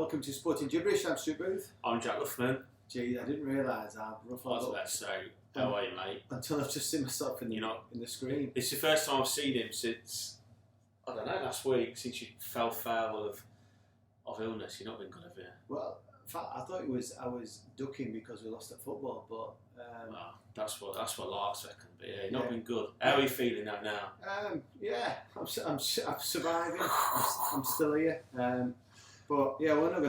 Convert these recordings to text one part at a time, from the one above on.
welcome to Sporting Jibberish. I'm Stu Booth. I'm Jack Luffman. Gee, I didn't realise how rough I was about to say, how are you, mate? until I've just seen myself in the screen. It's the first time I've seen him since, I don't know, last week, since you fell foul of illness. You've not been good, have you? Well, in fact, I thought I was ducking because we lost at football, but... well, that's what Lark's reckon, but yeah, you've not been good. How are you feeling now? Yeah, I'm surviving. I'm still here. But yeah, we're not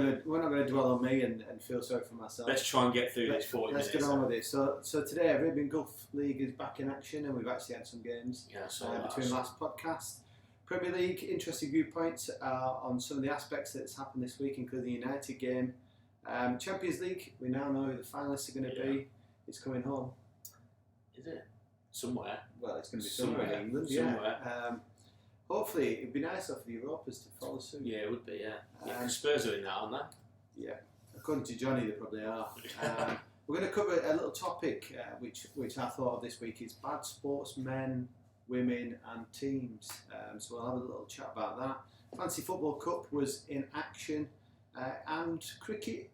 gonna dwell on me and feel sorry for myself. Let's try and get through this 40 minutes. Let's get on with it. So today, Arabian Gulf League is back in action, and we've actually had some games between last podcast. Premier League, interesting viewpoints on some of the aspects that's happened this week, including the United game. Champions League, we now know who the finalists are going to be. It's coming home. Is it? Somewhere. Well, it's going to be somewhere in England. Somewhere. Yeah. Hopefully, it'd be nice for the Europas to follow suit. Yeah, it would be, yeah. Spurs are in that, aren't they? Yeah. According to Johnny, they probably are. We're going to cover a little topic which I thought of this week is bad sportsmen, women and teams. So we'll have a little chat about that. Fancy Football Cup was in action and cricket.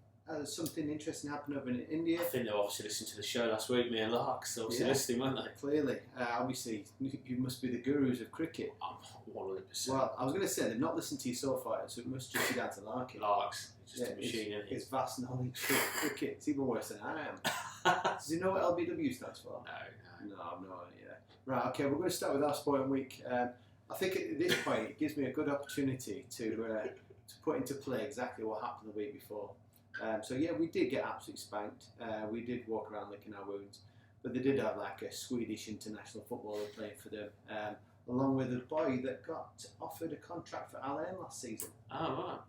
Something interesting happened over in India. I think they were obviously listening to the show last week, me and Larks, so obviously listening, weren't they? Clearly. Obviously, you must be the gurus of cricket. 100%. Well, I was going to say, they've not listened to you so far, so it must just be down to Larky. Larks, just a machine, isn't he? His vast knowledge of cricket. It's even worse than I am. Does he know what LBW stands for? No, I've no idea. Right, okay, we're going to start with our sporting week. I think at this point, it gives me a good opportunity to put into play exactly what happened the week before. So yeah, we did get absolutely spanked. We did walk around licking our wounds, but they did have like a Swedish international footballer playing for them, along with a boy that got offered a contract for Al Ain last season. Oh, right.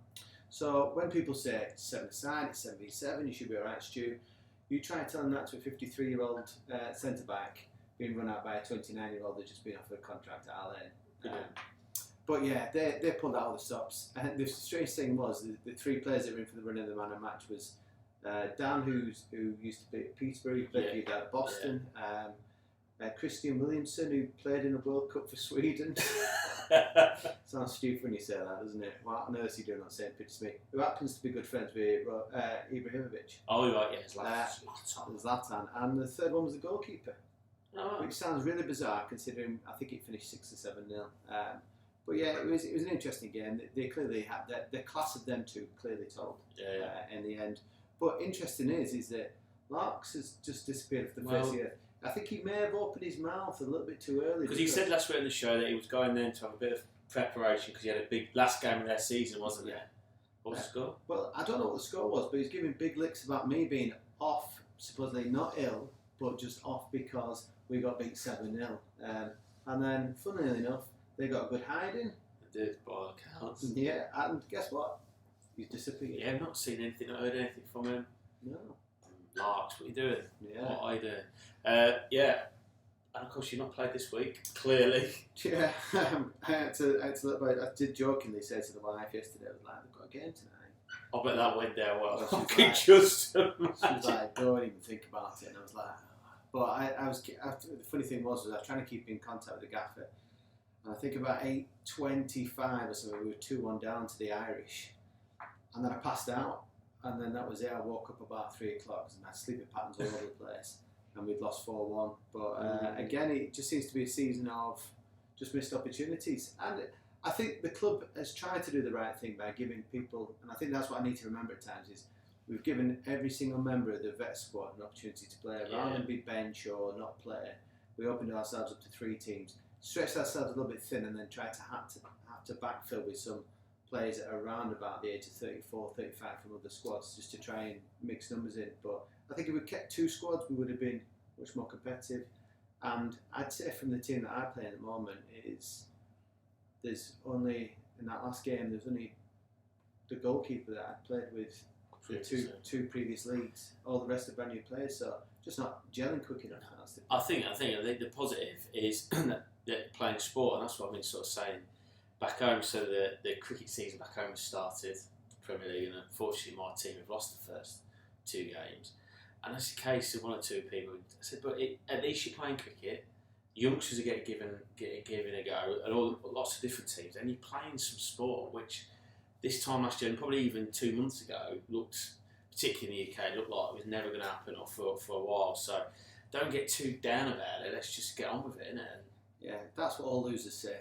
So when people say it's 7-aside, it's 7v7, you should be alright, Stu, you try and tell them that to a 53-year-old centre back being run out by a 29-year-old that's just been offered a contract at Al Ain. But yeah, they pulled out all the stops. And the strange thing was the three players that were in for the run of the man of match was Dan, who used to be at Peterborough, he played at Boston. Christian Williamson, who played in the World Cup for Sweden. Sounds stupid when you say that, doesn't it? What on earth is he doing on the same pitch as me? Who happens to be good friends with Ibrahimovic. Oh, right, yeah, Zlatan. And the third one was the goalkeeper. Oh. Which sounds really bizarre considering I think it finished 6 or 7-0. But yeah, it was an interesting game. They clearly had the class of them two clearly told in the end. But interesting is that Larks has just disappeared off the face of the earth. I think he may have opened his mouth a little bit too early. Because he said last week on the show that he was going then to have a bit of preparation because he had a big last game of their season, wasn't there? What was the score? Well, I don't know what the score was, but he's giving big licks about me being off, supposedly not ill, but just off because we got beat 7-0. And then, funnily enough, they got a good hiding. They did, by all accounts. Yeah, and guess what? He's disappeared. Yeah, I've not seen anything, not heard anything from him. No. Larks, what are you doing? Yeah. What are you doing? And of course, you've not played this week, clearly. Yeah, I did jokingly say to the wife yesterday, I was like, they've got a game tonight. I bet that went down well. Well, I can just imagine. She was like, don't even think about it. And I was like, but the funny thing was I was trying to keep in contact with the gaffer. And I think about 8:25 or something, we were 2-1 down to the Irish. And then I passed out. And then that was it. I woke up about 3 o'clock and I had sleeping patterns all over the place. And we'd lost 4-1. But again, it just seems to be a season of just missed opportunities. And I think the club has tried to do the right thing by giving people, and I think that's what I need to remember at times, is we've given every single member of the vet squad an opportunity to play. Rather than be bench or not play, we opened ourselves up to 3 teams. Stretched ourselves a little bit thin and then tried to have to backfill with some players that are around about the age of 34, 35 from other squads just to try and mix numbers in. But I think if we kept 2 squads, we would have been much more competitive. And I'd say from the team that I play at the moment there's only, in that last game, there's only the goalkeeper that I played with for two previous leagues. All the rest are brand new players, so just not gelling quick enough. I think the positive is that playing sport, and that's what I've been sort of saying back home. So the cricket season back home has started, Premier League, and unfortunately my team have lost the first 2 games. And that's the case of 1 or 2 people. I said, but at least you're playing cricket. Youngsters are getting given a go, and lots of different teams, and you're playing some sport which this time last year, and probably even 2 months ago, looked, particularly in the UK, looked like it was never going to happen for a while. So don't get too down about it. Let's just get on with it, innit? Yeah, that's what all losers say.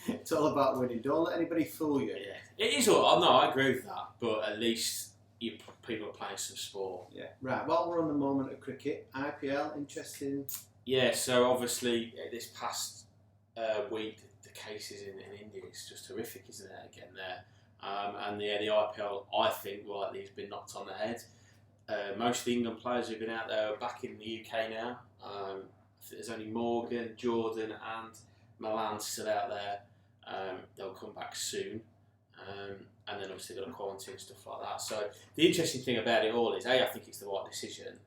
It's all about winning. Don't let anybody fool you. Yeah, it is all. No, I agree with that. But at least people are playing some sport. Yeah. Right. While we're on the moment of cricket, IPL, interesting. Yeah. So obviously, this past week, the cases in India is just horrific, isn't it? Again, there. And the IPL, I think, rightly has been knocked on the head. Most of the England players who've been out there are back in the UK now. I think there's only Morgan, Jordan, and Milan still out there. They'll come back soon, and then obviously they've got to quarantine and stuff like that. So the interesting thing about it all is, I think it's the right decision,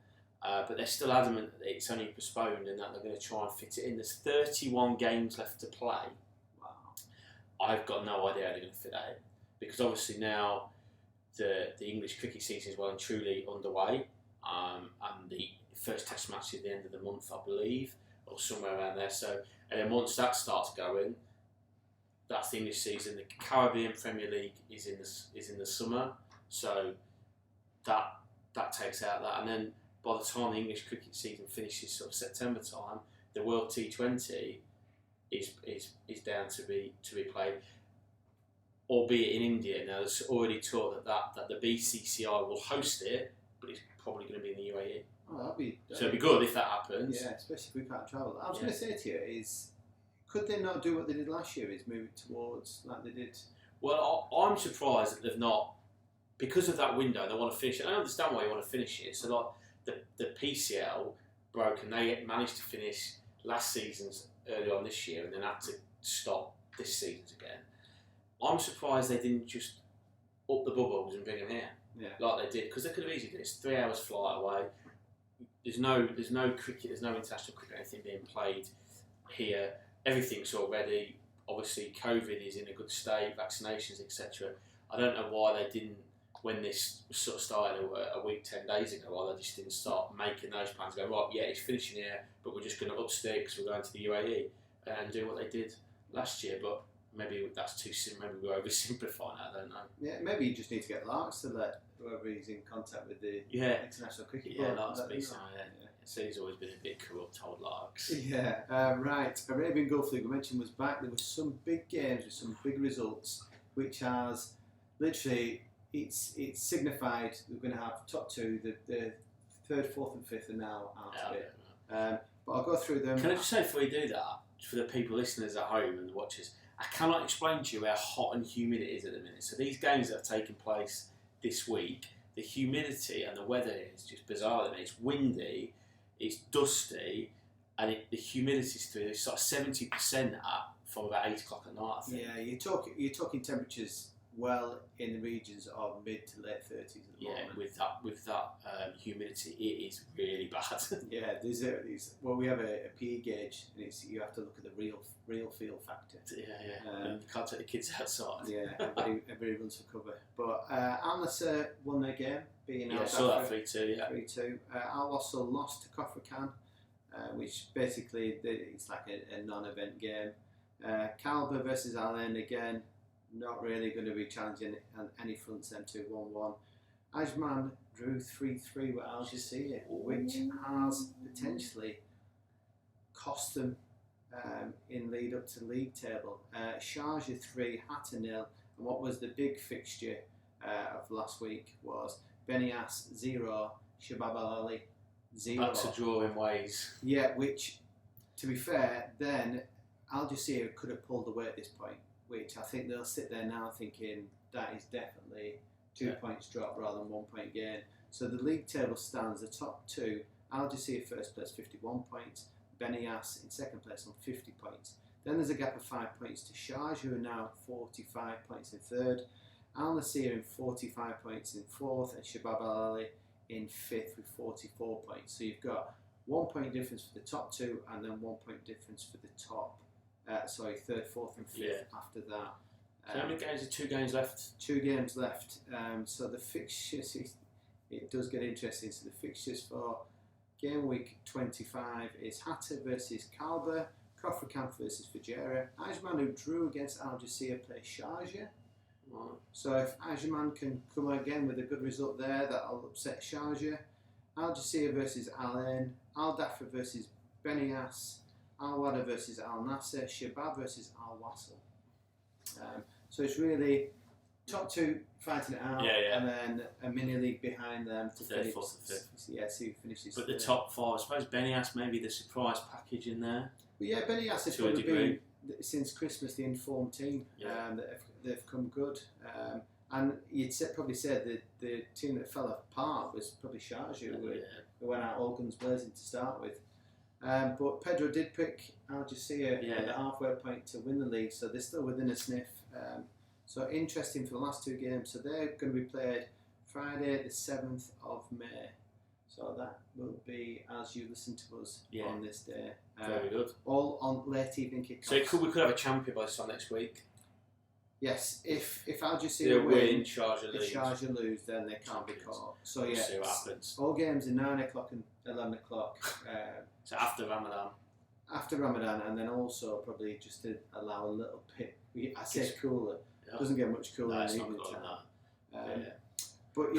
but they're still adamant that it's only postponed and that they're going to try and fit it in. There's 31 games left to play. Wow. I've got no idea how they're going to fit that in, because obviously now the English cricket season is well and truly underway, and the first Test match is at the end of the month, I believe, or somewhere around there. So, and then once that starts going, that's the English season. The Caribbean Premier League is in the summer, so that takes out that. And then by the time the English cricket season finishes, sort of September time, the World T20 is down to be played, albeit in India. Now there's already talk that the BCCI will host it, but it's probably going to be in the UAE. Oh, it'd be good if that happens. Yeah, especially if we can't travel. I was going to say to you is, could they not do what they did last year? Is move it towards like they did? Well, I'm surprised that they've not, because of that window. They want to finish it. I understand why you want to finish it. So like the PCL broke, and they managed to finish last season's early on this year, and then had to stop this season's again. I'm surprised they didn't just up the bubbles and bring them here, like they did, because they could have easily done it. It's 3 hours flight away. There's no cricket. There's no international cricket or anything being played here. Everything's all ready. Obviously, COVID is in a good state, vaccinations, etc. I don't know why they didn't, when this sort of started a week, 10 days ago, why they just didn't start making those plans. Go, right, yeah, it's finishing here, but we're just going to upstick because we're going to the UAE and do what they did last year. But maybe that's too soon. Maybe we're oversimplifying that. I don't know. Yeah, maybe you just need to get Larks to let whoever he's in contact with the international cricket board. Yeah, Larks be so. So he's always been a bit corrupt, old Larks. Yeah, right. Arabian Gulf League, we mentioned, was back. There were some big games with some big results, which has literally, it's signified we're going to have top two. The third, fourth, and fifth are now out of it. But I'll go through them. Can I just say before you do that, for the people listeners at home and the watchers, I cannot explain to you how hot and humid it is at the minute. So these games that have taken place this week, the humidity and the weather is just bizarre at the minute. It's windy, it's dusty, and the humidity's through. It's sort of 70% from about 8 o'clock at night, I think. Yeah, you're talking temperatures well in the regions of mid to late 30s at the moment. with that humidity, it is really bad. Yeah, we have a PE gauge, and you have to look at the real feel factor. And you can't take the kids outside. Yeah, everybody runs for cover. But Al Nassr won their game, being I saw that 3-2. Yeah, 3-2. Al Wassel lost to Kofrakan, which basically it's like a non-event game. Kalba versus Al Ain again. Not really going to be challenging on any fronts. M2 1-1. Ajman drew 3-3 with Al Jazeera, which has potentially cost them in lead up to league table. Sharjah 3, Hatta 0, and what was the big fixture of last week was Benias 0, Shabab Al Ali 0. Back to drawing ways. Yeah, which, to be fair, then Al Jazeera could have pulled away at this point, which I think they'll sit there now thinking that is definitely 2 points drop rather than 1 point gain. So the league table stands, the top two, Al Jazeera first place 51 points, Benias in second place on 50 points. Then there's a gap of 5 points to Sharjah, who are now 45 points in third, Al Nassr in 45 points in fourth, and Shabab Al Ali in fifth with 44 points. So you've got 1 point difference for the top two, and then 1 point difference for the top. Third, fourth, and fifth after that. So how many games are 2 games left? 2 games left. So the fixtures, it does get interesting. So the fixtures for game week 25 is Hatta versus Kalba, Kofrakan versus Fujairah, Ajman, who drew against Al Jazeera, plays Sharjah, Right. So if Ajman can come again with a good result there, that'll upset Sharjah. Al Jazeera versus Al Ain, Al Dhafra versus Benias, Al Wada versus Al Nasser, Shabab versus Al Wasl. So it's really top two fighting it out, and then a mini league behind them to Third, finish. fourth, and fifth. Yeah, see who finishes. But the top four, I suppose Benias maybe the surprise package in there. Well, yeah, Benias has probably been since Christmas the informed team. They've come good. And you'd probably say that the team that fell apart was probably Sharjah, who went out all guns blazing to start with. But Pedro did pick Al Jazeera at the halfway point to win the league, so they're still within a sniff. So interesting for the last two games. So they're going to be played Friday the 7th of May. So that will be as you listen to us on this day. Very good. All on late evening kickoffs. So we could have a champion by this time next week. Yes, if Al Jazeera win, Sharjah lose, then they can't be caught. So we'll see what happens. All games are 9 o'clock and 11 o'clock. So after Ramadan. After Ramadan, and then also probably just to allow a little bit. I say cooler. It doesn't get much cooler in the evening time. But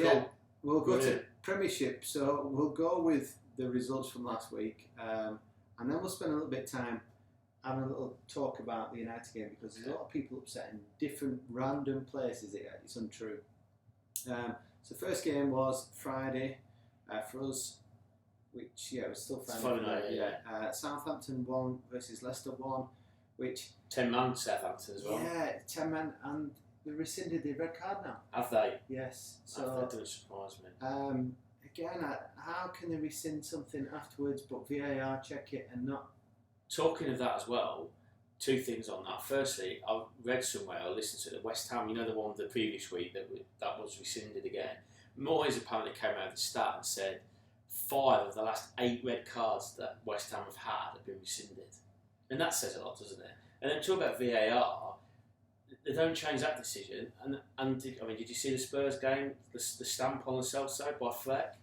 we'll go to Premiership. So we'll go with the results from last week, and then we'll spend a little bit of time having a little talk about the United game, because there's a lot of people upset in different random places. It's untrue. So first game was Friday for us, which was still Friday. Southampton 1 versus Leicester 1, which 10-man Southampton as well. Yeah, 10-man, and they rescinded the red card now. Have they? Yes. So that doesn't surprise me. Again, how can they rescind something afterwards, but VAR check it and not? Talking of that as well, two things on that. Firstly, I read somewhere, I listened to the West Ham, you know, the one the previous week that was rescinded again. Moyes apparently came out of the stat and said 5 of the last 8 red cards that West Ham have been rescinded. And that says a lot, doesn't it? And then talk about VAR, they don't change that decision. And did you see the Spurs game, the stamp on the south side by Fleck?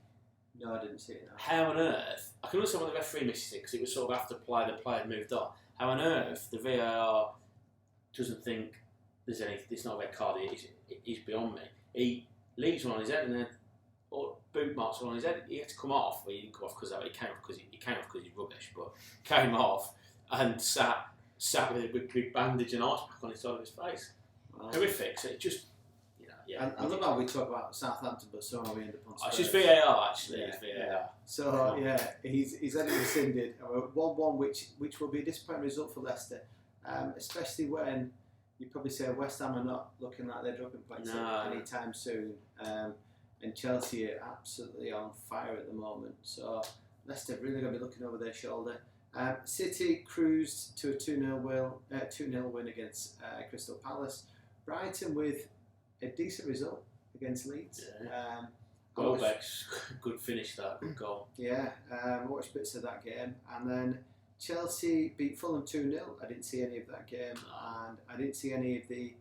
No, I didn't see it. No. How on earth? I can understand why the referee misses it, because it was sort of after the player had moved on. How on earth the VAR doesn't think there's not a red card? He's beyond me. He leaves one on his head and then boot marks one on his head. He had to come off. Well, he didn't come off because he came off because he's rubbish, but came off and sat with a big bandage and ice pack on his side of his face. Wow. Horrific. So it just. And I love how we talk about Southampton, but somehow we end up on Spurs. It's just VAR, actually. It's VAR. Yeah. So, he's had it rescinded. 1-1, which will be a disappointing result for Leicester, especially when you probably say West Ham are not looking like they're dropping points anytime soon. And Chelsea are absolutely on fire at the moment. So, Leicester really going to be looking over their shoulder. City cruised to a 2-0 win against Crystal Palace. Brighton with a decent result against Leeds. Welbeck's good finish, that good goal. Yeah, I watched bits of that game, and then Chelsea beat Fulham 2-0. I didn't see any of that game, and I didn't see any of the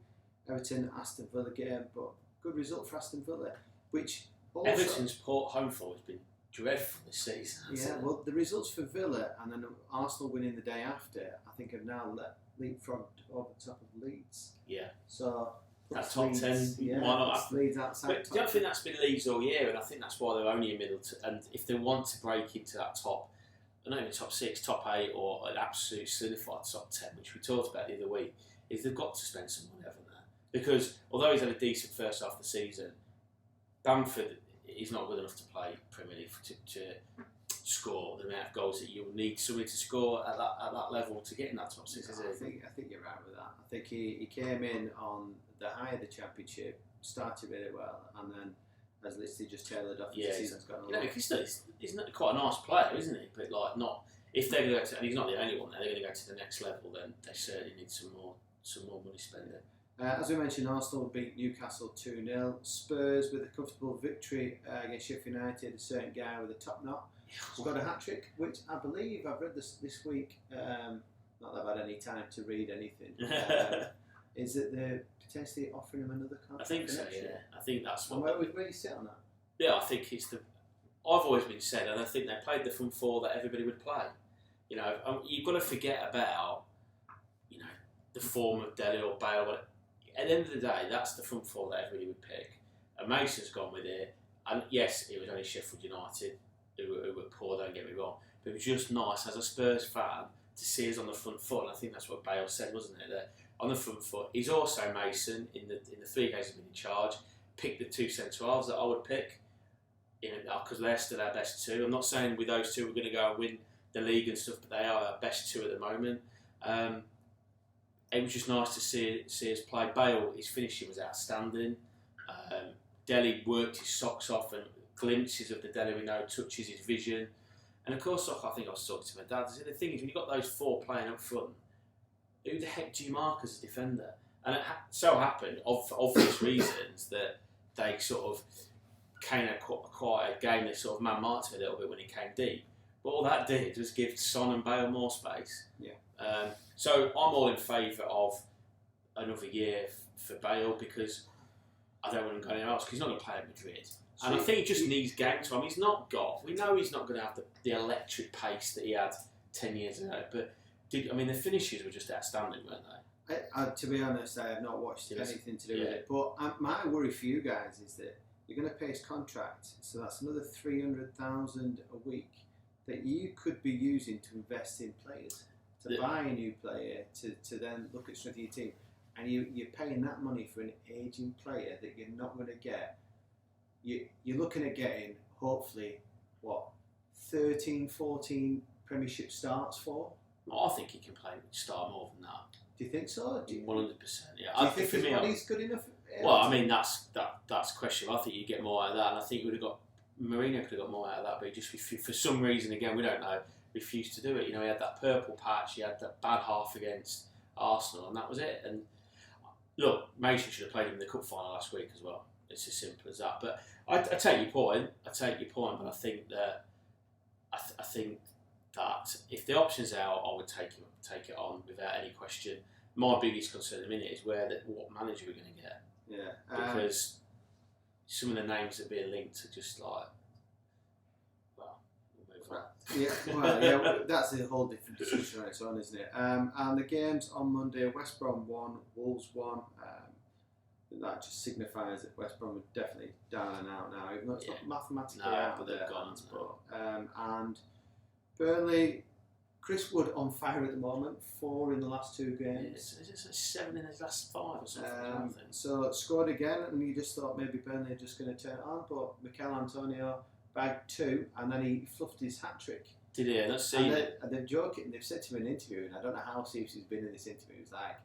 Everton-Aston Villa game, but good result for Aston Villa, which also, Everton's home form has been dreadful this season. Yeah, well, the results for Villa and then Arsenal winning the day after, I think have now leapfrogged over the top of Leeds. Yeah. So that top Leeds, 10, why not? Leeds outside. But I don't think that's been Leeds all year, and I think that's why they're only in middle. And if they want to break into that top, I don't know, top 6, top 8, or an absolute solidified top 10, which we talked about the other week, is they've got to spend some money, haven't they? Because although he's had a decent first half of the season, Bamford is not good enough to play Premier League to score the amount of goals that you'll need somebody to score at that level to get in that top 6. I think you're right with that. I think he came in on the high of the Championship, started really well, and then has literally just tailored off as the season's gone along. He's not quite a nice player, isn't he? But not if they're going to go to, and he's not the only one. They're going to go to the next level. Then they certainly need some more money spending. As we mentioned, Arsenal beat Newcastle 2-0. Spurs with a comfortable victory against Sheffield United. A certain guy with a top knot scored a hat-trick, which I believe I've read this week. Not that I've had any time to read anything. Is that they're potentially offering him another contract? I think so. Yeah, I think that's what. And where do you sit on that? Yeah, I think it's the. I've always been said, and I think they played the front four that everybody would play. You've got to forget about, the form of Dele or Bale. at the end of the day, that's the front four that everybody would pick. And Mason's gone with it. And yes, it was only Sheffield United who were poor, don't get me wrong. But it was just nice as a Spurs fan to see us on the front foot. And I think that's what Bale said, wasn't it? That on the front foot. He's also, Mason, in the 3 games he's been in charge, picked the 2 centre-halves that I would pick, because they're still our best 2. I'm not saying with those 2 we're going to go and win the league and stuff, but they are our best 2 at the moment. It was just nice to see us play. Bale, his finishing was outstanding. Dele worked his socks off, and glimpses of the Dele we know touches his vision. And of course, I think I was talking to my dad. The thing is, when you've got those 4 playing up front, who the heck do you mark as a defender? And it so happened, for obvious reasons, that they sort of came at quite a game that sort of man-marked him a little bit when he came deep. But all that did was give Son and Bale more space. Yeah. So I'm all in favour of another year for Bale, because I don't want him going anywhere else, because he's not going to play at Madrid. And I think he just needs game time. We know he's not going to have the electric pace that he had 10 years ago. But the finishes were just outstanding, weren't they? To be honest, I have not watched anything to do with it. But my worry for you guys is that you're going to pay his contract, so that's another 300,000 a week that you could be using to invest in players, to buy a new player, to then look at strengthening your team. And you're paying that money for an aging player that you're not going to get. You're looking at getting, hopefully, 13, 14 Premiership starts for? I think he can start more than that. Do you think so? 100%, yeah. Do you think his body's good enough? Well, I mean, that's a question. I think you get more out of that, and I think Mourinho could have got more out of that, but he just, for some reason, again, we don't know, refused to do it. He had that purple patch, he had that bad half against Arsenal, and that was it. And look, Mason should have played him in the cup final last week as well. It's as simple as that. But I take your point. But I think that that if the option's out, I would take it on without any question. My biggest concern at the minute is what manager we're going to get. Yeah. Because some of the names that are being linked are just like, well, we'll move on. Yeah, that's a whole different discussion on its own, isn't it? And the games on Monday, West Brom 1, Wolves 1. That just signifies that West Brom are definitely down and out now, even though it's not mathematically out, but they've gone. And Burnley, Chris Wood on fire at the moment, 4 in the last 2 games. Yeah, it's 7 in his last 5 or something. So scored again, and you just thought maybe Burnley are just going to turn it on, but Mikel Antonio bagged 2, and then he fluffed his hat-trick. Did he? That's seen it. And they're joking, they've said to him in an interview, and I don't know how serious he's been in this interview, he's like,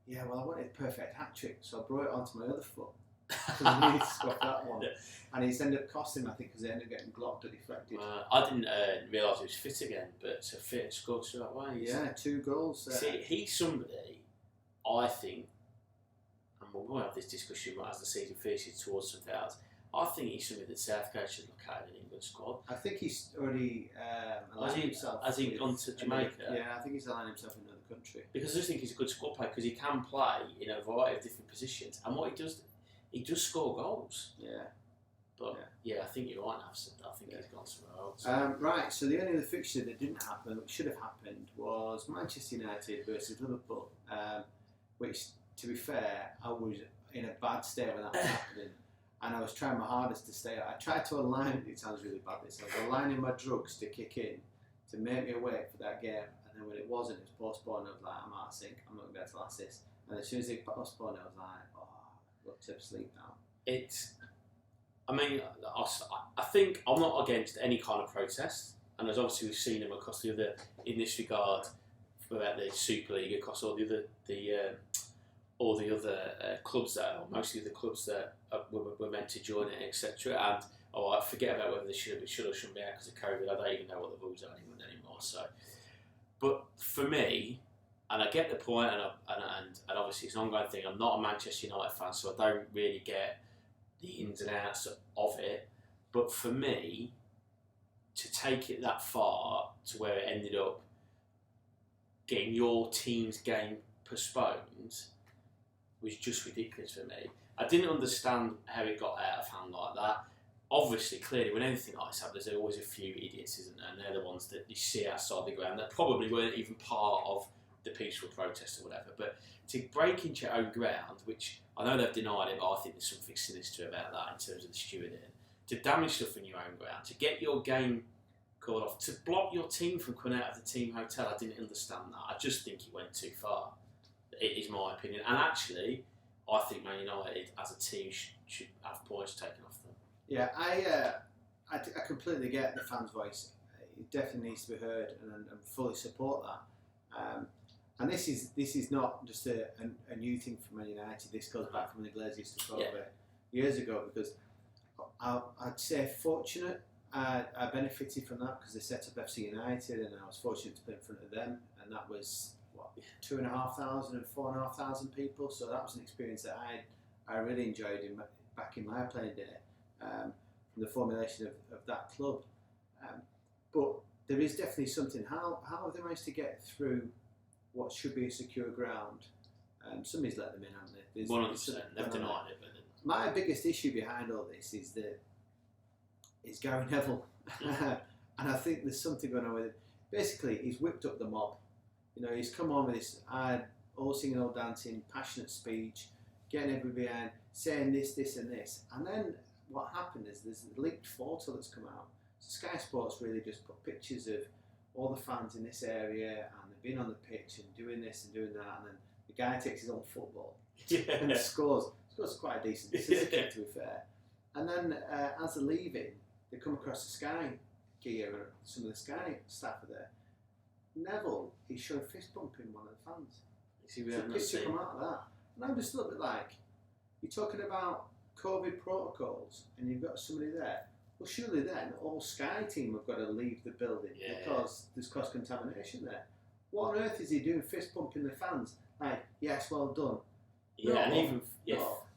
yeah, well, I wanted a perfect hat-trick, so I brought it onto my other foot. Because I needed to score that one. And he's ended up costing him, I think, because they ended up getting blocked or deflected. I didn't realise he was fit again, but to fit and scored straight away. Yeah, 2 goals. See, he's somebody, I think, and we'll have this discussion as the season finishes towards something else, I think he's somebody that Southgate should look at in an England squad. I think he's already aligned himself. Has he gone to Jamaica? Yeah, I think he's aligned himself in another country. Because I just think he's a good squad player, because he can play in a variety of different positions, and what he does score goals. Yeah. But I think you're right now. I think he's gone somewhere else. Right, so the only other fixture that didn't happen, which should have happened, was Manchester United versus Liverpool, which, to be fair, I was in a bad state when that was happening. And I was trying my hardest to stay out. I tried to align, it sounds really bad this, I was aligning my drugs to kick in, to make me awake for that game. And then when it wasn't, it was postponed, I was like, I'm out of sync, I'm not going to be able to last this. And as soon as they postponed, I was like, I've got to sleep now. I think I'm not against any kind of protest. And as obviously we've seen them across the other, in this regard, about the Super League, across all the other clubs or mostly the clubs that were meant to join it, etc. And I forget about whether they should or shouldn't be out because of COVID. I don't even know what the rules are anymore. So, but for me, and I get the point, and obviously it's an ongoing thing. I'm not a Manchester United fan, so I don't really get the ins and outs of it. But for me, to take it that far to where it ended up getting your team's game postponed was just ridiculous for me. I didn't understand how it got out of hand like that. Obviously, clearly, when anything like this happens, there's always a few idiots, isn't there? And they're the ones that you see outside the ground that probably weren't even part of the peaceful protest or whatever. But to break into your own ground, which I know they've denied it, but I think there's something sinister about that in terms of the stewarding. To damage stuff in your own ground, to get your game called off, to block your team from coming out of the team hotel, I didn't understand that. I just think it went too far. It is my opinion. And actually, I think Man United as a team should have points taken off them. Yeah, I completely get the fans' voice. It definitely needs to be heard, and fully support that. And this is not just a new thing for Man United. This goes back from the Glazers took over years ago, because I'd say fortunate. I benefited from that because they set up FC United, and I was fortunate to play in front of them, and that was 2,500 and 4,500 people. So that was an experience that I really enjoyed back in my playing day, from the formulation of that club. But there is definitely something. How have they managed to get through what should be a secure ground? Somebody's let them in, haven't they? 100%. They've denied it. But my biggest issue behind all this is Gary Neville. And I think there's something going on with it. Basically, he's whipped up the mob. He's come on with this all singing, all dancing, passionate speech, getting everybody behind, saying this, and this. And then what happened is there's a leaked photo that's come out. So Sky Sports really just put pictures of all the fans in this area, and they've been on the pitch and doing this and doing that, and then the guy takes his own football and scores quite a decent certificate, to be fair. And then as they're leaving, they come across the Sky gear, and some of the Sky staff are there. Neville, he's showing fist bumping one of the fans. So a picture come out of that. And I'm just a little bit like, you're talking about COVID protocols, and you've got somebody there. Well, surely then all Sky team have got to leave the building because there's cross contamination there. What on earth is he doing, fist pumping the fans? Like, yes, well done. Yeah,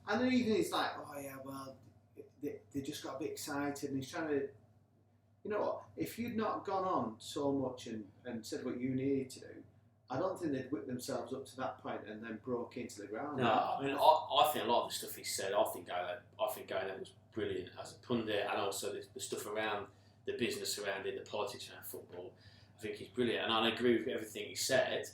and then even he's like, oh yeah, well, they just got a bit excited, and he's trying to. You know what? If you'd not gone on so much and said what you needed to do, I don't think they'd whip themselves up to that point and then broke into the ground. No, I mean, I think a lot of the stuff he said, I think Gary was brilliant as a pundit, and also the stuff around the business around it, the politics around football. I think he's brilliant, and I agree with everything he said.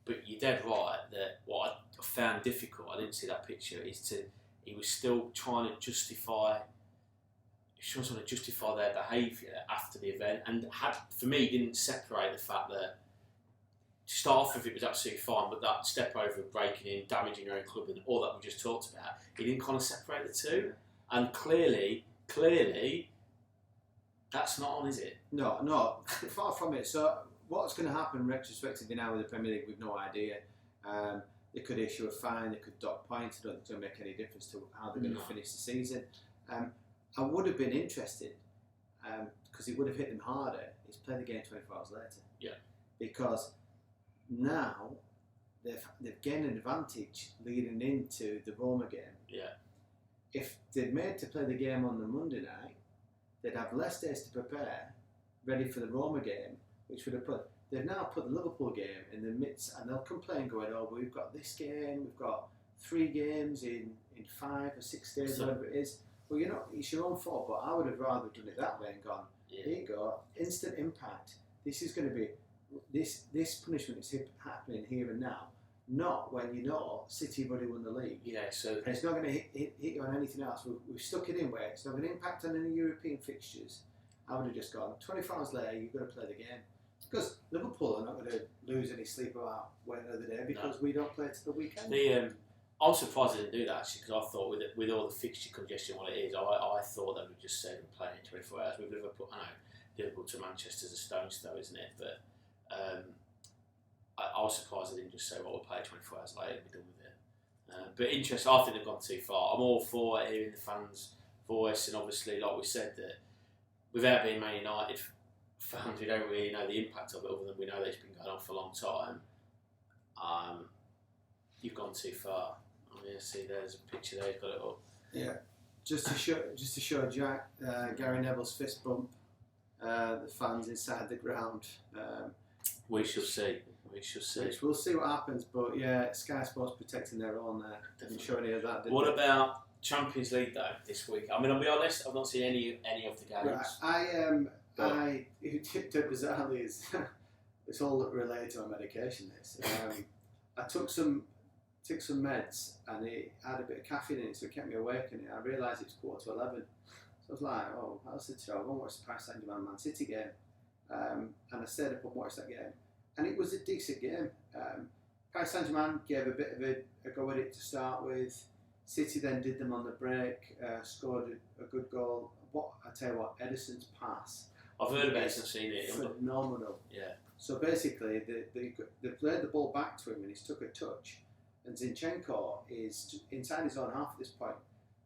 But you're dead right that what I found difficult, I didn't see that picture, he was still trying to justify their behaviour after the event, and for me didn't separate the fact that to start off with it was absolutely fine, but that step over of breaking in, damaging your own club and all that we just talked about, he didn't kind of separate the two, and clearly that's not on, is it? No, far from it. So what's going to happen retrospectively now with the Premier League, we've no idea. They could issue a fine, they could dock points. I don't think it's going to make any difference to how they're going to finish the season. I would have been interested, because it would have hit them harder, is play the game 24 hours later. Yeah. Because now they've gained an advantage leading into the Roma game. Yeah. If they'd made to play the game on the Monday night, they'd have less days to prepare, ready for the Roma game, which would have they've now put the Liverpool game in the midst, and they'll complain going, oh, we've got this game, we've got 3 games in 5 or 6 days, whatever it is. Well, it's your own fault, but I would have rather done it that way and gone, here you go, instant impact. This is going to be, this punishment is happening here and now, not when City have already won the league. Yeah, so... And it's not going to hit you on anything else. We've stuck it in where it's not going to impact on any European fixtures. I would have just gone, 24 hours later, you've got to play the game. Because Liverpool are not going to lose any sleep about waiting another day because we don't play till the weekend. I was surprised they didn't do that, actually, because I thought with all the fixture congestion, what it is, I thought they would just say they're playing 24 hours with Liverpool. I know Liverpool to Manchester's a stone's throw, isn't it? But I was surprised they didn't just say, well, we'll play 24 hours later and be done with it. But interesting, I think they've gone too far. I'm all for hearing the fans' voice, and obviously, like we said, that without being Man United fans, we don't really know the impact of it, other than we know that it's been going on for a long time. You've gone too far. See, there's a picture there. He's got it up. Yeah, just to show Jack Gary Neville's fist bump. The fans inside the ground. We shall see. We'll see what happens. But yeah, Sky Sports protecting their own there. Didn't show any of that. What about Champions League though this week? I mean, I'll be honest. I've not seen any of the games. Right. Who tipped it bizarrely is It's all related to my medication. This I took some meds and it had a bit of caffeine in it, so it kept me awake. And I realised it was 11:15. So I was like, oh, how's the show? I won't watch the Paris Saint-Germain Man City game. And I stayed up and watched that game. And it was a decent game. Paris Saint-Germain gave a bit of a go at it to start with. City then did them on the break, scored a good goal. I tell you what, Edison's pass. I've heard about it, I've seen it. Phenomenal. Yeah. So basically, they played the ball back to him and he's took a touch. And Zinchenko is inside his own half at this point.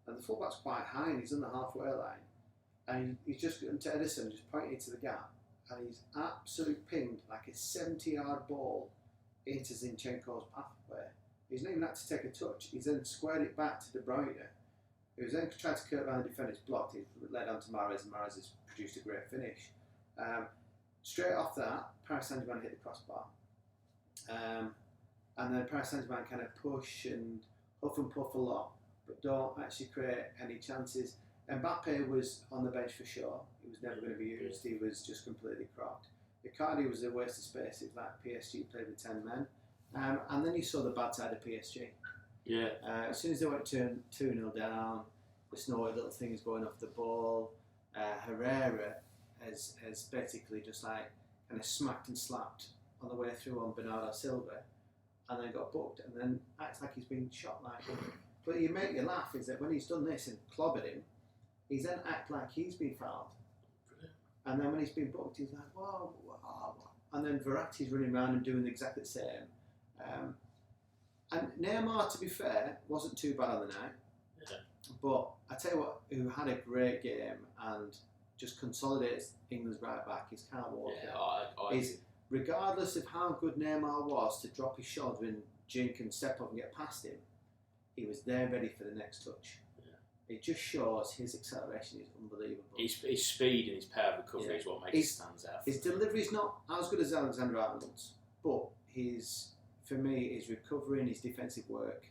And the fullback's quite high and he's on the halfway line. And he's just gotten to Edison, just pointing into the gap. And he's absolutely pinged like a 70-yard ball into Zinchenko's pathway. He's not even had to take a touch. He's then squared it back to De Bruyne, who's then tried to cut around the defender's blocked. He's led on to Mahrez, and Mahrez has produced a great finish. Straight off that, Paris Saint-Germain hit the crossbar. And then Paris Saint-Germain kind of push and huff and puff a lot, but don't actually create any chances. Mbappe was on the bench for sure. He was never going to be used. He was just completely crocked. Icardi was a waste of space. It was like PSG played with 10 men. And then you saw the bad side of PSG. Yeah. As soon as they went 2-0 down, the snowy little things going off the ball. Herrera has basically just like kind of smacked and slapped on the way through on Bernardo Silva, and then got booked, and then acts like he's been shot like. But you make you laugh is that when he's done this and clobbered him, he's then act like he's been fouled. Brilliant. And then when he's been booked, he's like, whoa, whoa. And then Verratti's running around and doing exactly the same. And Neymar, to be fair, wasn't too bad on the night. Yeah. But I tell you what, who had a great game and just consolidates England's right back is Kyle Walker. Yeah, Regardless of how good Neymar was to drop his shoulder and jink and step up and get past him, he was there ready for the next touch. Yeah. It just shows his acceleration is unbelievable. His speed and his power of recovery is what makes it stands out. His delivery's not as good as Alexander-Arnold's, but for me, his recovery and his defensive work,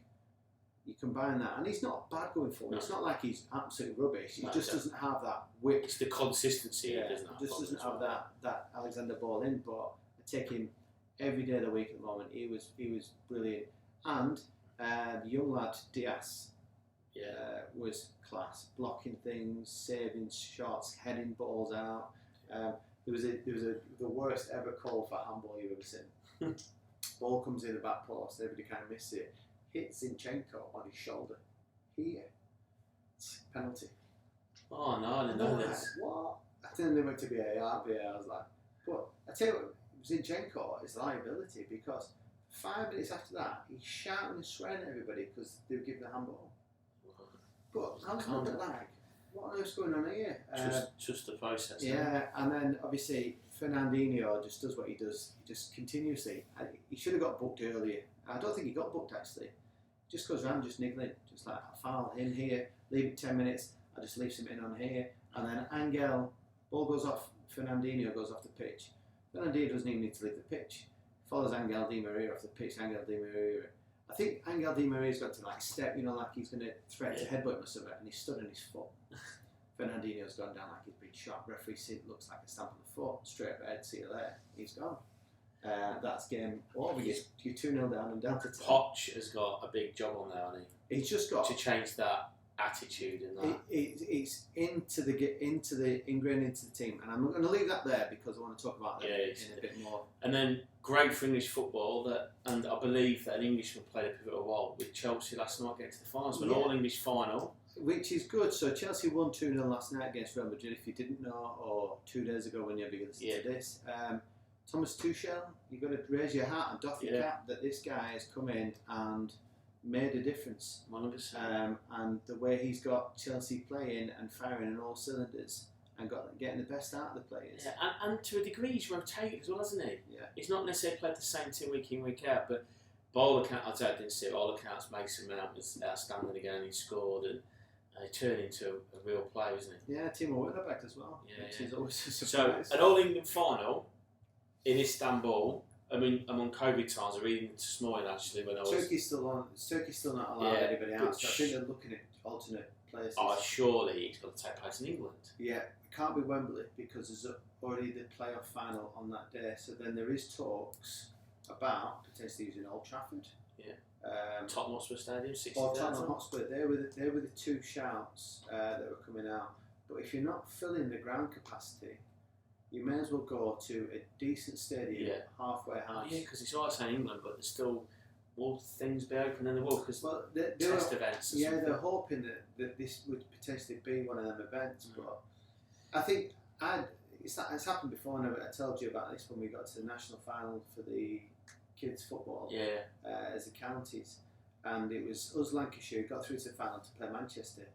you combine that, and he's not bad going forward. No. It's not like he's absolutely rubbish. He just doesn't have that whip. It's the consistency. Yeah, he just doesn't have that Alexander ball in. But I take him every day of the week at the moment. He was brilliant, and the young lad Diaz was class, blocking things, saving shots, heading balls out. There was the worst ever call for handball you've ever seen. Ball comes in the back post, everybody kind of missed it. Hits Zinchenko on his shoulder. Here. It's penalty. Oh no, I didn't know this. What? I think they went to VAR. I was like, but I tell you what, Zinchenko is a liability because 5 minutes after that, he's shouting and swearing at everybody because they were giving the handball. But I was looking like, what on earth's going on here? Just the process. Yeah, and then obviously Fernandinho just does what he does. He just continuously. He should have got booked earlier. I don't think he got booked actually. Just goes around just niggling, just like I foul him here, leave it 10 minutes. I just leave something on here, and then Angel ball goes off. Fernandinho goes off the pitch. Fernandinho doesn't even need to leave the pitch. Follows Angel Di Maria off the pitch. Angel Di Maria. I think Angel Di Maria's got to like step, like he's going to threaten to headbutt or something, and he's stood on his foot. Fernandinho's gone down like he's been shot. Referee said it looks like a stamp on the foot. Straight up head, see you there. He's gone. That's game over. You're 2-0 down and down to 10. Poch has got a big job on there, hasn't he? He's just got to change that attitude and that. It's ingrained into the team, and I'm going to leave that there because I want to talk about that in a bit more. And then great for English football and I believe that an Englishman played a pivotal role with Chelsea last night getting to the finals, an all-English final. Which is good. So Chelsea won 2-0 last night against Real Madrid, if you didn't know, or 2 days ago when you're beginning to listen to this. Thomas Tuchel, you've got to raise your hat and doff your cap that this guy has come in and made a difference. 100%. And the way he's got Chelsea playing and firing on all cylinders and getting the best out of the players. Yeah, and to a degree he's rotated as well, hasn't he? Yeah. He's not necessarily played the same team week in, week out, but by all accounts, I didn't see it, by all accounts, Mason Mount was outstanding again, he scored and he turned into a real player, isn't he? Yeah, Timo Werner back as well. Yeah, which is always a surprise. So, an All-England final in Istanbul. I mean, I'm on COVID times. I was reading this morning actually when I was. Turkey's still not allowed anybody else. So I think they're looking at alternate places. Oh, surely it's got to take place in England. Yeah, it can't be Wembley because there's already the playoff final on that day. So then there is talks about potentially using Old Trafford. Yeah. Tottenham Hotspur Stadium, 60,000. Or Tottenham Hotspur. They were the two shouts that were coming out. But if you're not filling the ground capacity, you may as well go to a decent stadium, halfway house. Oh, yeah, because it's always in England, but there's still will things be open in the world? Because test events. They're hoping that this would potentially be one of them events. But I think it's happened before, and I told you about this when we got to the national final for the kids football. As the counties, and it was us Lancashire got through to the final to play Manchester,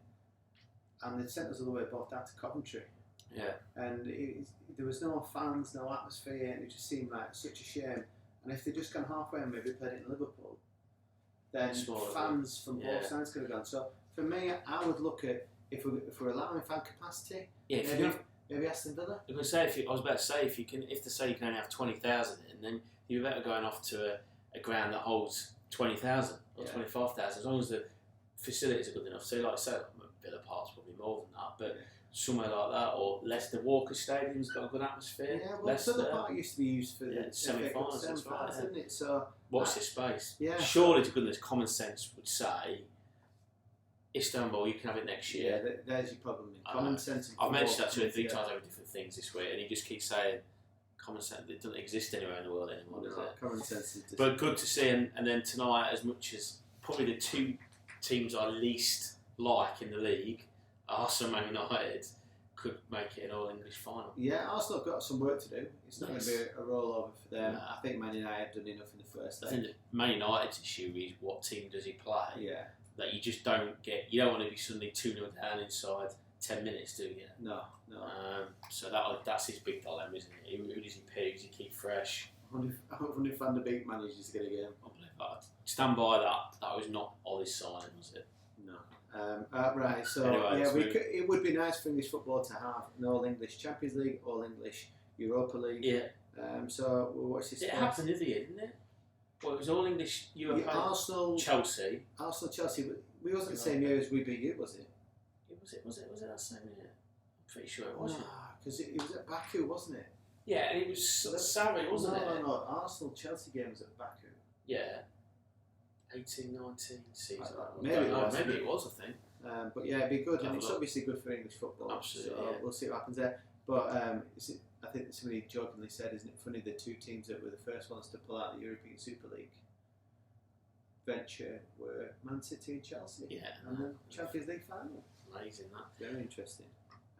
and they sent us all the way both down to Coventry. And there was no fans, no atmosphere, and it just seemed like such a shame. And if they'd just gone halfway and maybe played it in Liverpool, then fans from both sides could have gone. So for me, I would look at if we're allowing fan capacity, maybe Aston Villa. I was about to say if they say you can only have 20,000 in, then you're better going off to a ground that holds 20,000 or 25,000, as long as the facilities are good enough. So like I said, Villa Park's probably more than that, but somewhere like that, or Leicester Walker Stadium's got a good atmosphere. Yeah, well, Villa Park used to be used for the semi-finals, isn't it? So watch this space. Yeah. Surely, to goodness, common sense would say Istanbul, you can have it next year. Yeah, there's your problem. Common sense. I've mentioned that 2 or 3 times over different things this week, and he just keeps saying common sense. It doesn't exist anywhere in the world anymore, does it? Common sense is just... But good to see, and then tonight, as much as probably the 2 teams I least like in the league, Arsenal and Man United, could make it an all-English final. Yeah, Arsenal have got some work to do. It's not going to be a rollover for them. No. I think Man United have done enough in the first leg. I think that Man United's issue is what team does he play? Yeah. That you just don't get. You don't want to be suddenly 2-0 down inside 10 minutes, do you? No. So that's his big dilemma, isn't it? Who does he pick? Does he keep fresh? I wonder if Van der Beek manages to get a game. Stand by that. That was not Ollie's signing, was it? No. Right, so anyway, it would be nice for English football to have an all-English Champions League, all-English Europa League. Yeah. So we'll watch this. It happened the other year, didn't it? Well, it was all-English Europa. Arsenal, Chelsea. Chelsea. We wasn't the same year as we beat you, was it? Was it that same year? I'm pretty sure it was. Nah, because it was at Baku, wasn't it? Yeah, and it was Sarri, wasn't it? No. Arsenal-Chelsea game was at Baku. Yeah. 18-19 season. Maybe it was, I think. But yeah, it'd be good, and it's obviously good for English football. Absolutely. So we'll see what happens there. But I think somebody jokingly said, isn't it funny, the 2 teams that were the first ones to pull out the European Super League venture were Man City and Chelsea. Yeah. And the Champions League final. Amazing, that. Very interesting.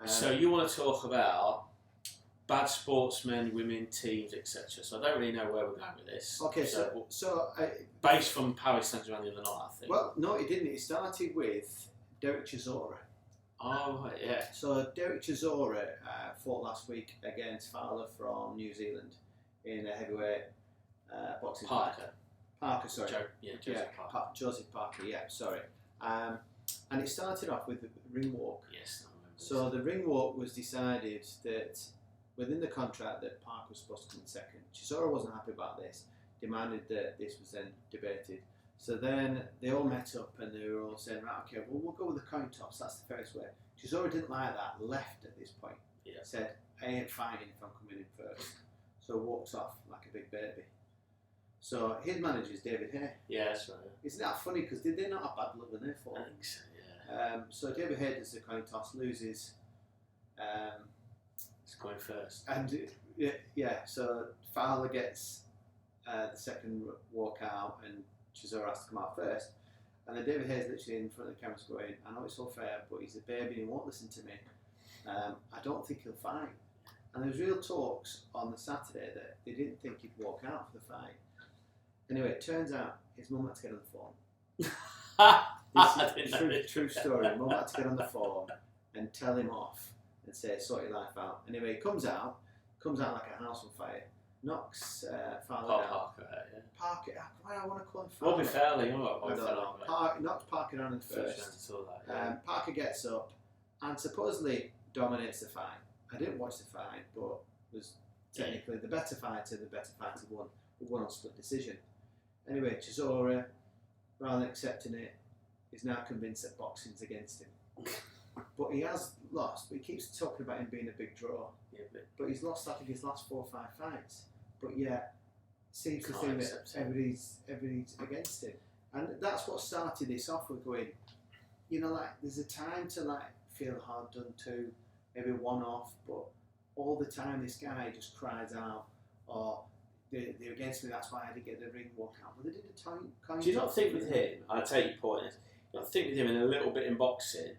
So you want to talk about bad sportsmen, women, teams, etc. So I don't really know where we're going with this. Okay, so based from Paris Saint-Germain the other night, I think. Well, no, it didn't. It started with Derek Chisora. Oh, right, yeah. So Derek Chisora fought last week against Fowler from New Zealand in a heavyweight boxing fight. Parker, sorry. Joseph Parker, sorry. And it started off with the ring walk. Yes, I remember. So the ring walk was decided that within the contract that Parker was supposed to come in second. Chisora wasn't happy about this, demanded that this was then debated. So then they all met up and they were all saying, right, okay, well, we'll go with the coin toss, that's the fairest way. Chisora didn't like that, left at this point. Yeah. Said, I ain't fighting if I'm coming in first. So walks off like a big baby. So his manager is David Hay. Yeah, that's right. Isn't that funny? Because did they not have bad luck when they fought? I think so, yeah. So David Hay does the coin toss, loses. It's going first. And so Fowler gets the second walk out and Chisora has to come out first. And then David Hay's literally in front of the cameras going, I know it's all fair, but he's a baby and he won't listen to me. I don't think he'll fight. And there was real talks on the Saturday that they didn't think he'd walk out for the fight. Anyway, it turns out his mum had to get on the phone. This is true story. Mum had to get on the phone and tell him off and say, sort your life out. Anyway, he comes out like a house on fire, knocks Fowler down. Parker, why do I want to call him Fowler? Robbie Fowler, knocks Parker down in first. Parker gets up and supposedly dominates the fight. I didn't watch the fight, but was technically the better fighter won, but won on split decision. Anyway, Chisora, rather than accepting it, is now convinced that boxing's against him. but he has lost. But he keeps talking about him being a big draw. Yeah, but he's lost, I think, his last 4 or 5 fights. But yet, seems to Can't think that accept it. everybody's against him, and that's what started this off with going. You know, like there's a time to like feel hard done to, maybe one off, but all the time this guy just cries out, "Oh, they're against me. That's why I didn't get the ring walk out." Well, they did a time. Do you not think with him? I take your point. I think with him and a little bit in boxing,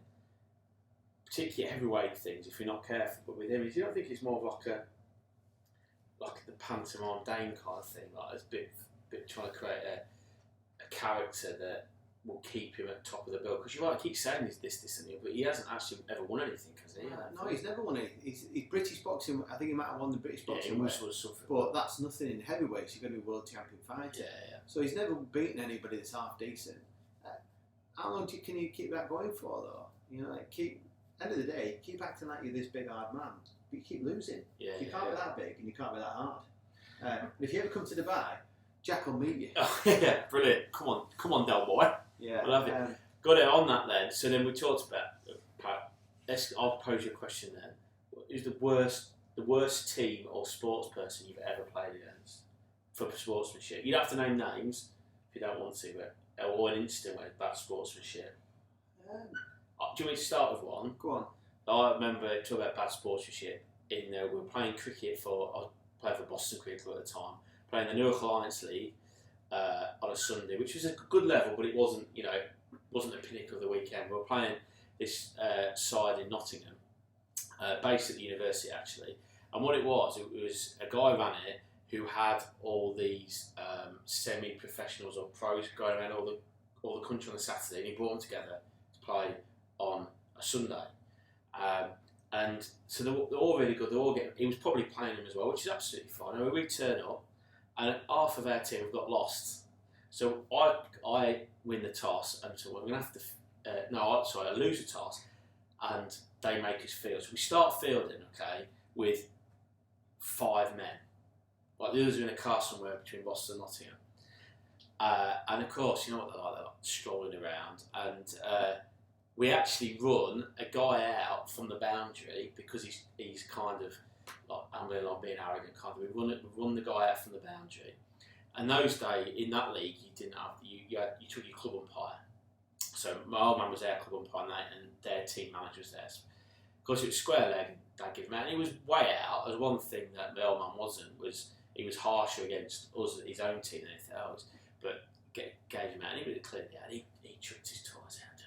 particularly heavyweight things, if you're not careful. But with him, do you not think it's more of like the pantomime Dane kind of thing, like it's a bit trying to create a character that will keep him at top of the bill? Because you might keep saying this, and but he hasn't actually ever won anything, has he? No, he's never won anything. He's British boxing. I think he might have won the British boxing. Yeah, weight, something. but that's nothing in heavyweights. You're going to be world champion fighter. Yeah. So he's never beaten anybody that's half decent. How long can you keep that going for, though? You know, like end of the day, keep acting like you're this big hard man, but you keep losing. Yeah, you can't be that big and you can't be that hard. If you ever come to Dubai, Jack will meet you. Oh, yeah, brilliant. Come on, Del Boy. Yeah, I love it. Got it on that then. So then we talked about. I'll pose you a question then. Who's the worst team or sports person you've ever played against for sportsmanship? You don't have to name names if you don't want to, but or an incident where bad sportsmanship. Do you want me to start with one? Go on. I remember talking about bad sportsmanship. We were playing cricket I was playing for Boston Cricket Club at the time, playing the Newark Alliance League on a Sunday, which was a good level, but it wasn't the pinnacle of the weekend. We were playing this side in Nottingham, based at the university actually, and what it was a guy ran it who had all these semi-professionals or pros going around all the country on a Saturday, and he brought them together to play on a Sunday. And so they're all really good. He was probably playing them as well, which is absolutely fine. And we turn up, and half of our team have got lost. So I win the toss, and so we're going to have to. I lose the toss, and they make us field. So we start fielding, okay, with 5 men. Like the others are in a car somewhere between Boston and Nottingham. And of course, you know what they're like. They're like strolling around, and we actually run a guy out from the boundary because he's kind of like I'm being arrogant. Kind of, we run the guy out from the boundary. And those days in that league, you didn't have you took your club umpire. So my old man was their club umpire, and their team manager was theirs. Of course, it was square leg. They'd give him out, and he was way out. As one thing that my old man was he was harsher against us, his own team, than anything else. But gave him out, and he really cleared it out. He tripped his toes out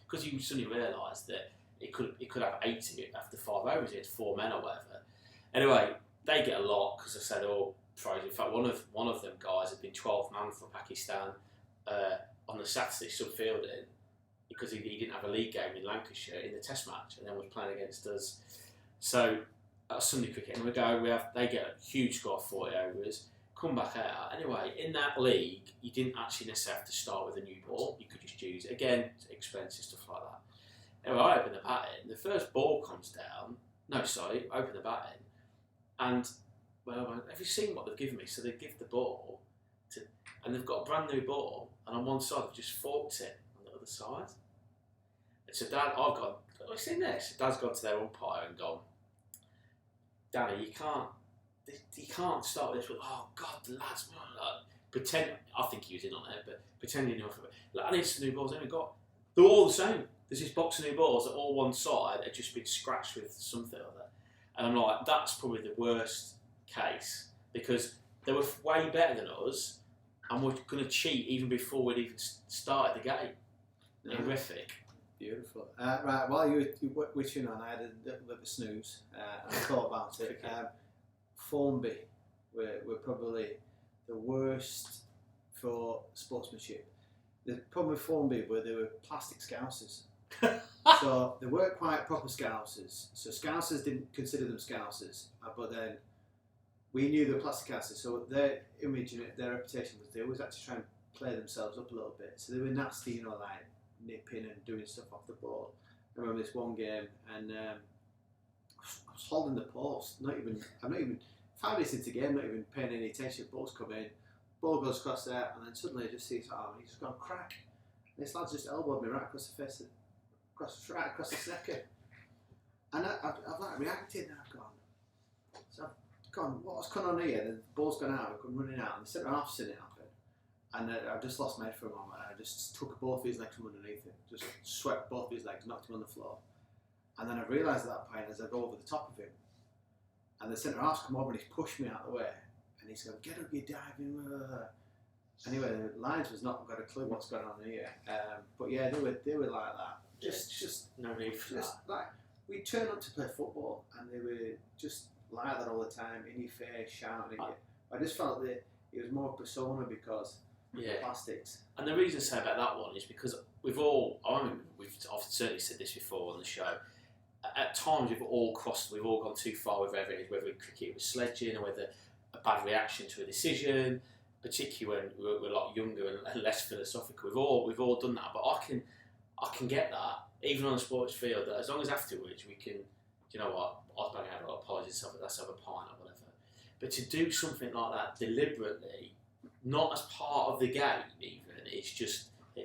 because he suddenly realised that he could have 80 after 5 overs. He had 4 men or whatever. Anyway, they get a lot because I said all pros. In fact, one of them guys had been 12th man for Pakistan on the Saturday sub-fielding because he didn't have a league game in Lancashire in the Test match, and then was playing against us. So that's Sunday cricket, and they get a huge score, 40 overs. Come back out. Anyway, in that league, you didn't actually necessarily have to start with a new ball. You could just choose. Again, expensive, stuff like that. Anyway, I open the bat in. The first ball comes down. Open the bat in. And, well, have you seen what they've given me? So they give the ball and they've got a brand new ball, and on one side they've just forked it on the other side. And so I've seen this. Dad's gone to their umpire and gone, Danny, you can't start with this with, oh God, the lads, pretend, I think he was in on it, but pretending enough of it. Like, I need some new balls, they're all the same. There's this box of new balls that all one side had just been scratched with something or other. And I'm like, that's probably the worst case, because they were way better than us, and we're going to cheat even before we'd even started the game. Horrific. Beautiful. Right, while you were wishing on, I had a little bit of a snooze, and I thought about it. Formby were probably the worst for sportsmanship. The problem with Formby were they were plastic scousers. So they weren't quite proper scousers. So scousers didn't consider them scousers, but then we knew they were plastic scousers. So their image and their reputation was they always had to try and play themselves up a little bit. So they were nasty, like nipping and doing stuff off the ball. I remember this one game, and I was holding the post. I'm not even 5 minutes into the game, not even paying any attention. Ball's come in, ball goes across there, and then suddenly I just see his arm, and he's just gone crack. And this lad's just elbowed me right across the face. right across the second. And I've like reacted and I've gone, what's going on here? The ball's gone out, I've gone running out, and the centre half's seen it happen. And I just lost my head for a moment. I just took both of his legs from underneath him, just swept both of his legs, knocked him on the floor. And then I realised at that point as I go over the top of him, and the centre half's come over and he's pushed me out of the way, and he's going, "Get up, you're diving." Anyway, the Lions was not got a clue what's going on here. But yeah, they were like that. Just no need for that. Like we turn up to play football, and they were just like that all the time, in your face, shouting at you. I just felt that it was more persona because of the plastics. And the reason I say about that one is because we've certainly said this before on the show. At times we've all gone too far with whether cricket was sledging or whether a bad reaction to a decision, particularly when we're a lot younger and less philosophical. We've all done that, but I can get that even on a sports field. That as long as afterwards we can, you know what, I was banging out a lot of apologies, let's have a pint or whatever. But to do something like that deliberately, not as part of the game even, it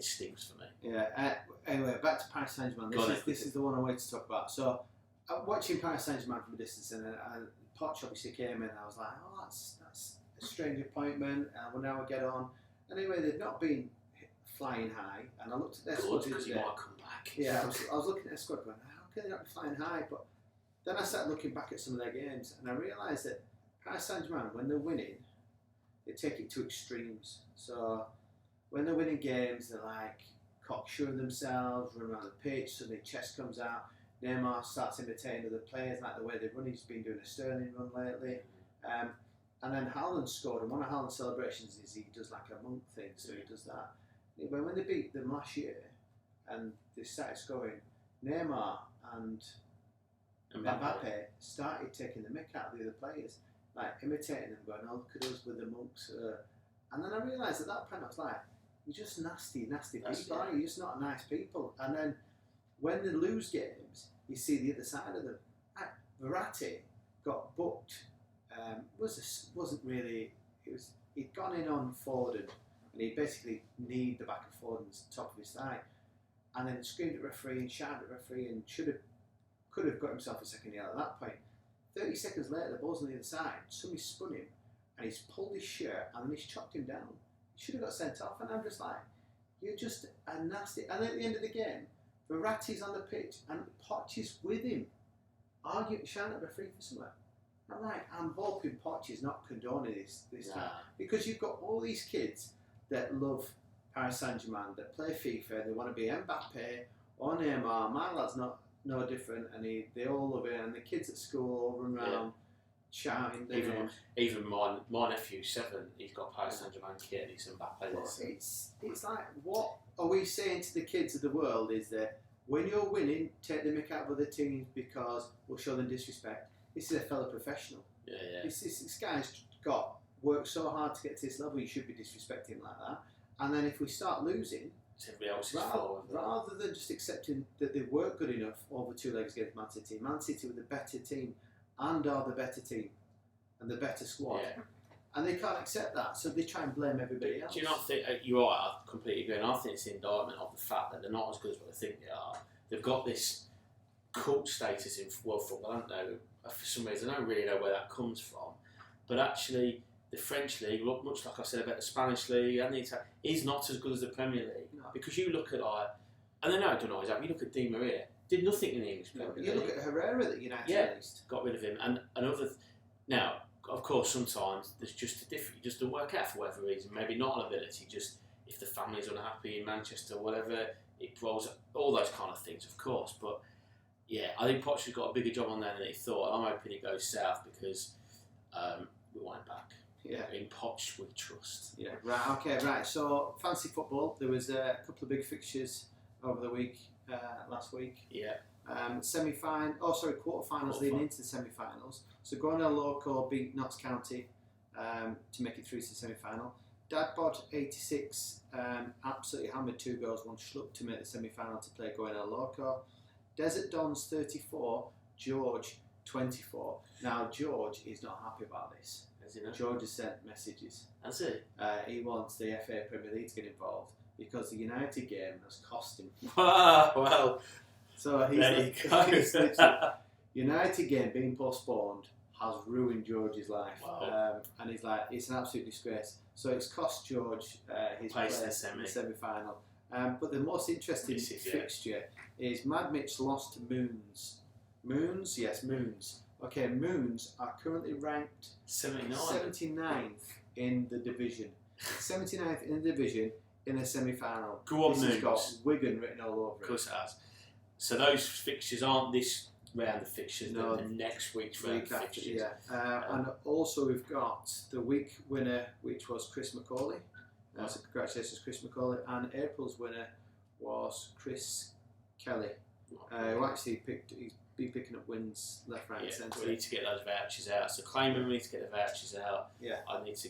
stinks for me. Yeah. Anyway, back to Paris Saint-Germain. This is the one I wanted to talk about. So, watching Paris Saint-Germain from a distance, and Poch obviously came in, and I was like, oh, that's a strange appointment. I wonder how we get on. Anyway, they've not been flying high, and I looked at their squad because he might come back. Yeah, I was looking at their squad going, how can they not be flying high? But then I started looking back at some of their games, and I realised that Paris Saint-Germain, when they're winning, they take it to extremes. So when they're winning games, they're like cocksuring themselves, run around the pitch, suddenly chest comes out. Neymar starts imitating other players, like the way they run. He's been doing a Sterling run lately. And then Haaland scored, and one of Haaland's celebrations is he does like a monk thing, so he does that. When they beat them last year and they started scoring, Neymar and Mbappe started taking the mick out of the other players, like imitating them, going, "Oh, look at us with the monks." And then I realised at that point, I was like, you're just nasty people, aren't you? You're just not nice people. And then when they lose games, you see the other side of them. Verratti got booked. Wasn't really. He'd gone in on Foden, and he basically kneed the back of Foden's top of his thigh, and then screamed at referee and shouted at referee, and could have got himself a second yellow at that point. 30 seconds later, the ball's on the other side. Somebody spun him, and he's pulled his shirt, and then he's chopped him down. He should have got sent off, and I'm just like, you're just a nasty. And then at the end of the game, Verratti's on the pitch, and Poch is with him, arguing, shouting at referee for something. I'm hoping Poch is not condoning this time, because you've got all these kids that love Paris Saint-Germain, that play FIFA, they want to be Mbappe or Neymar. My lad's no different, and they all love it, and the kids at school all run around shouting. Even my nephew 7, he's got Paris Saint-Germain kit and he's Mbappe. It's like, what are we saying to the kids of the world is that when you're winning, take the mick out of other teams because we'll show them disrespect. This is a fellow professional. This guy's worked so hard to get to this level, you should be disrespecting him like that. And then if we start losing, it's everybody else's fault. Rather than just accepting that they weren't good enough over 2 legs against Man City. Man City were the better team and are the better team and the better squad. Yeah. And they can't accept that, so they try and blame everybody else. Do you not think, you're right, I completely agree, and I think it's the indictment of the fact that they're not as good as what they think they are. They've got this cult status in world football, I don't know, for some reason, I don't really know where that comes from, but actually the French league, much like I said about the Spanish league and the Italian, is not as good as the Premier League. No. Because you look at and then I don't always have, you look at Di Maria, did nothing in the English Premier League. You look at Herrera that United released. Got rid of him, and another. Now, of course, sometimes there's just a different. It just doesn't work out for whatever reason. Maybe not an ability. Just if the family's unhappy in Manchester, or whatever, it rolls. All those kind of things, of course. But yeah, I think Poch has got a bigger job on there than he thought. I'm hoping it goes south because we want him back. Yeah, in Poch we trust. Yeah, right. Okay, right. So fancy football. There was a couple of big fixtures over the week. Last week. Yeah. Quarterfinals leading into the semi-finals. So Gornell Loco beat Notts County to make it through to the semi-final. Dadbod 86 absolutely hammered 2 goals, 1 schluck to make the semi-final to play Gornell Loco. Desert Dons 34, George 24. Now George is not happy about this. George has sent messages. That's it. He wants the FA Premier League to get involved because the United game has cost him. Well, So he's There like, you go. he's literally, United game being postponed has ruined George's life. Wow. And he's like, it's an absolute disgrace. So it's cost George his Place place in in the the semi-final. But the most interesting fixture is Mad Mitch lost to Moons. Moons? Yes, Moons. Okay, Moons are currently ranked 79th in the division. 79th in the division in a semi-final. Go on, this Moons. has got Wigan written all over it. Of course it has. So those fixtures aren't this round of fixtures, No, the next week's round of fixtures. Yeah. And also we've got the week winner, which was Chris McCauley. So congratulations, Chris McCauley. And April's winner was Chris Kelly, who actually he's been picking up wins left, right, and centre. We need to get those vouchers out. So claiming we need to get the vouchers out. Yeah. I need to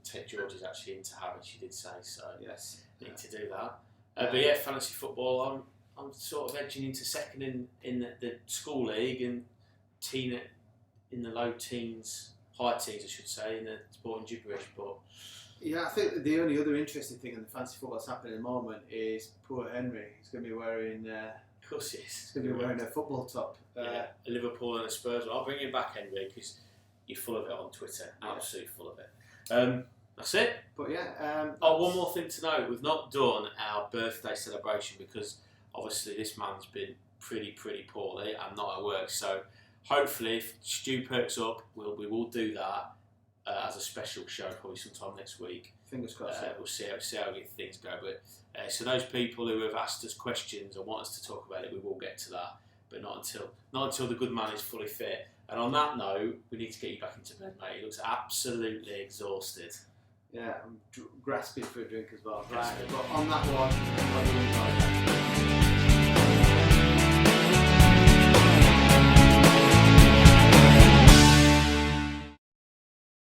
take George's actually into Harwich, you did say, so yes. Need to do that. But yeah, fantasy football, I'm sort of edging into second in the school league and teen in the low teens, high teens I should say, in the sporting gibberish. But yeah, I think the only other interesting thing in the fantasy football that's happening at the moment is poor Henry. He's going to be wearing. Of course, yes. He's going to be wearing a football top. A Liverpool and a Spurs. I'll bring you back, Henry, because you're full of it on Twitter. Absolutely full of it. That's it. But yeah. One more thing to note: we've not done our birthday celebration because obviously this man's been pretty poorly and not at work. So hopefully, if Stu perks up, we will do that as a special show, probably sometime next week. Fingers crossed. We'll see how things go. But so those people who have asked us questions or want us to talk about it, we will get to that. But not until the good man is fully fit. And on that note, we need to get you back into bed, mate. He looks absolutely exhausted. Yeah, I'm grasping for a drink as well. Right. But on that one,